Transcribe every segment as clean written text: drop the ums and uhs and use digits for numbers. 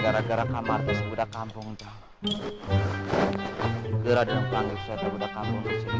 gara-gara kamar teh budak kampung teh. Geura dan panggil saya teh budak kampung di sini.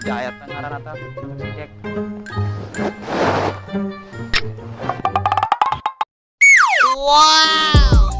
Jaya teh ngaranna teh si Jack. Wow.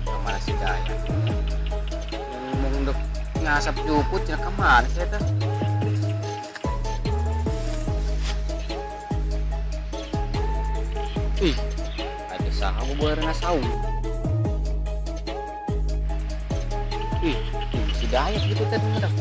Kemana si Jaya? Mau untuk ngasap juput ya kemana sih teh? Ih, ada saha bubar ngasau. Ih, si Jaya gitu teh bener.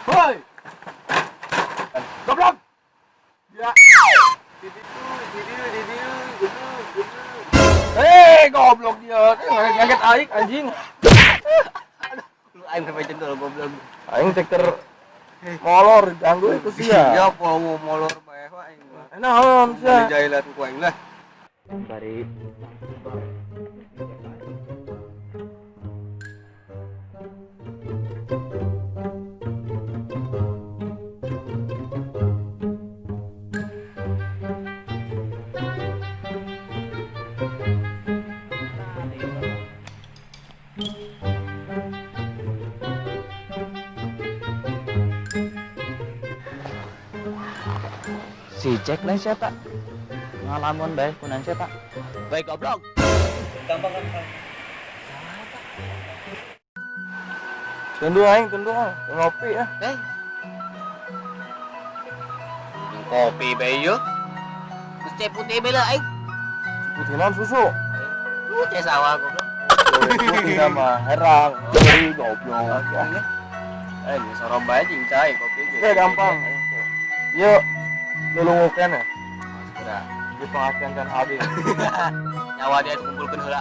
Hoi! Goblok! Ya. Goblok dia. Ngaget aing anjing. Lu aing sampai jendol goblok. Aing ceker molor ganggu itu sih ya. Ya mau molor bae aing mah. Naon sia? Jailan ku aing lah. Bari si Jack lain siapa? Ngalamun bae kunan siapa? Baik goblok. Gampang. Tundu aing, ngopi ya. Kopi bae yo. Terus teh putih bae lah aing. Putih naon susu. Lu teh sawah goblok. Putih nama herang. Dari goblok. Ini sorong bae jeung cai kopi ge. Oke, gampang. Yuk, lulungukeun ya. Udah. Di pengajian kan habis. Nyawa dia kumpulkeun heula.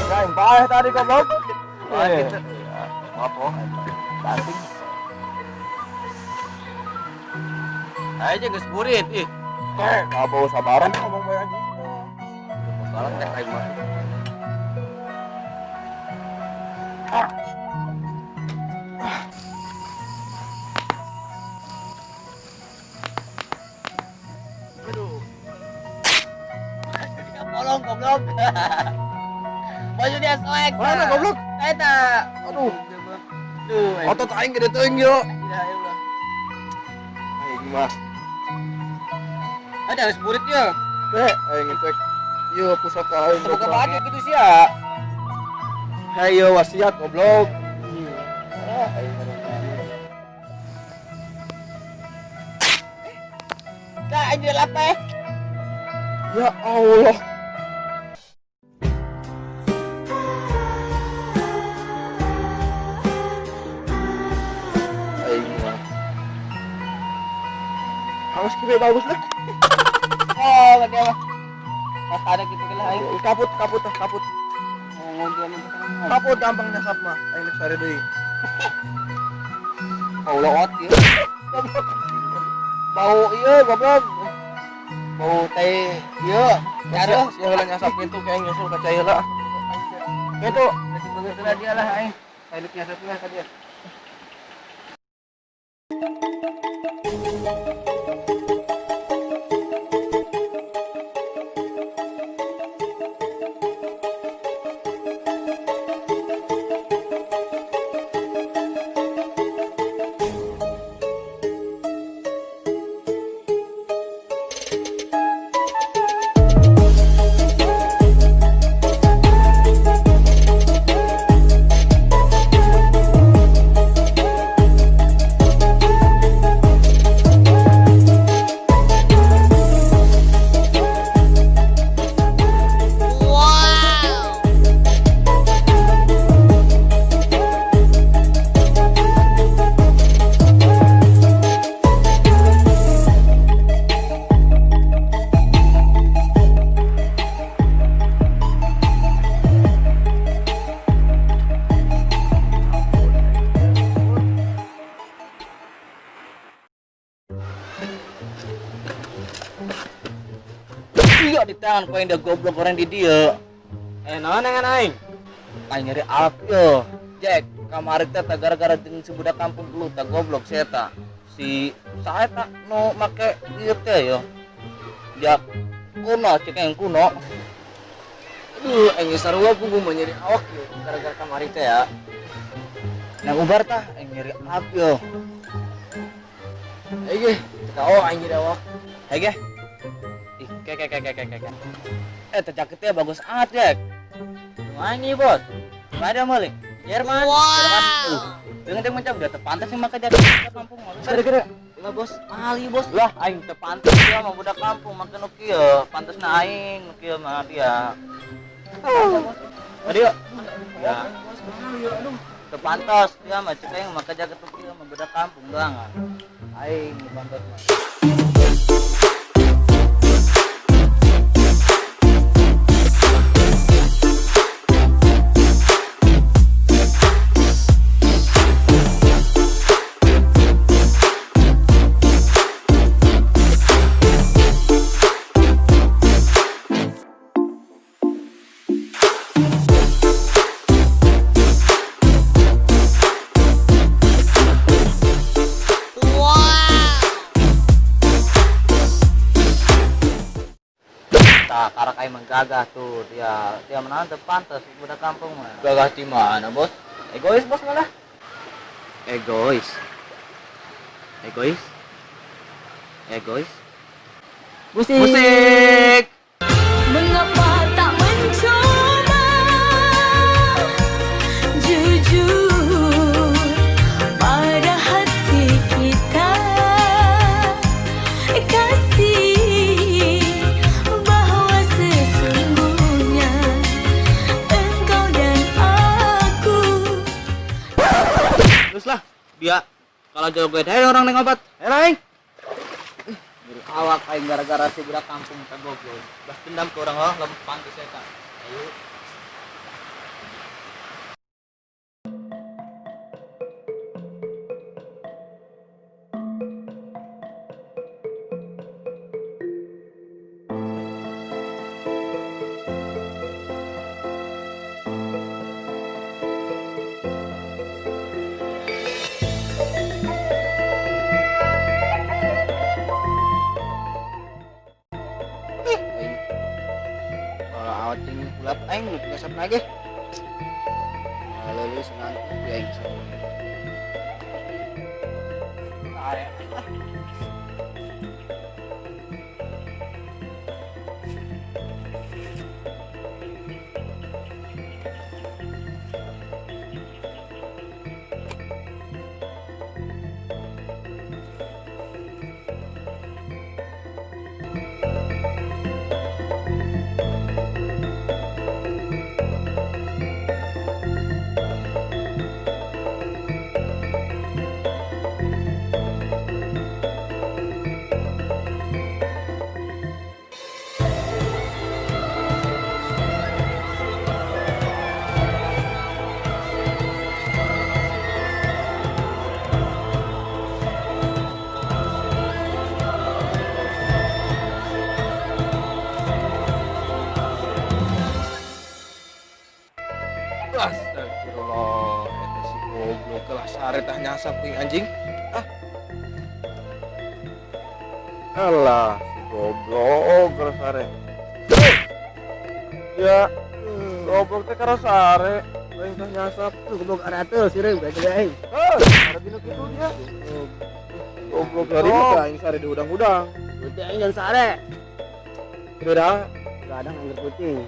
Aing paeh tadi goblok. Paeh gitu. Maaf oh. Banting. Aja geus burit ih. Kabau sabaran ngomong bae anjing. Salah teh aing mah. goblok. Baju dia soek. Mana goblok? Eta. Aduh, Duh. otot aing gede teuing yo. Ya Allah. Aing mah. Ada harus burit ya. Teh, aing ngecek. Yo pusaka aing. Buka baju gitu sih ya. Hayo wasiat goblok. Dah anjir apa ya? Ya Allah. Aing mah. Harus kibe bagus lah. Oh, gak dia mah. Pas ada gitu lah aing. Kaput, kaput, kaput. Oh, dia mah. Kaput gampang nyasap mah. Aing geus sare deui. Paulo ot ieu. Bau ieu goblok. Bau teh ieu. Cara sia heula nyasap kitu kayak nyusul ka cai heula. Gitu. Jadi begitu dia lah aing. Elit nyasapnya ka dia. Iya di tangan kau yang dah goblok orang di dia. Naon dengan aing? Aing nyari alak yo. Jack, kamari teh gara-gara jeung si budak kampung dulu teh goblok saya ta. Si saya tak no make ieu teh yo. Jak kuno cek yang kuno. Aduh, aing sarua gua mau nyari awak yo gara-gara kamari teh ya. Nang ubar tah aing nyari alak yo. Aige, kau aing nyari awak. Aige. Ih, kayak. Jaketnya bagus amat, Jack. Wangi, Bos. Gak ada maling. Jerman. Dengan dia macam dia terpantas sih maka jadi kampung. Gara-gara lah, Bos. Ali, Bos. Lah, aing terpantas dia mah budak kampung makan nu kieu. Pantesna aing nu kieu mah dia. Adio. Ya. Aduh. Terpantas dia mah cek aing maka jaket nu kieu mah budak kampung doang. Aing pantas mah. Karak aing menggagah tuh dia menahan pantas budak kampung mah. Gagah di mana, Bos? Egois, Bos malah. Egois. Musik. Mengapa tak mencoba jujur pada hati kita, kasih bahwa sesungguhnya engkau dan aku. Teruslah dia kalau joget hey orang neng obat. Aing. Jadi awak aing gara-gara si budak kampung teh goblok. Bas dendam ke orang lembut pantas eta. Ayo. nyasap lagi. Kalau lu senang ya insya Allah. Astagfirullah, eta si goblok kelas sare tah nyasap ting anjing. Ah. Alah, si goblok kelas sare. Ya, goblok teh kelas sare, lain tah nyasap. Goblok aratul sireuh bae aing. Ada dina kitu dia. Goblok dari teh aing sare di udang-udang. Putih aing dan sare. Kira Kadang anggur puting.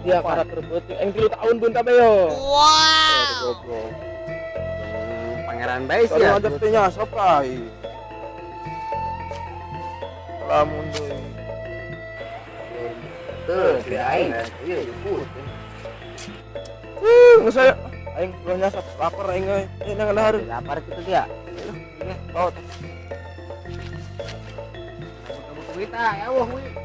dia karakter penting. Aing 3 tahun bunta bae. Wow. Goblok. Pangeran bae sih Kalau ya. ngajak teh nyasap kai. Lamun deui. Tuh, si aing. Iya, jemput. Nggak saya. Aing belum nyasap, lapar aing euy. Nang ngandahar. Lapar kitu dia. Bawa. Kamu kita ya wah we.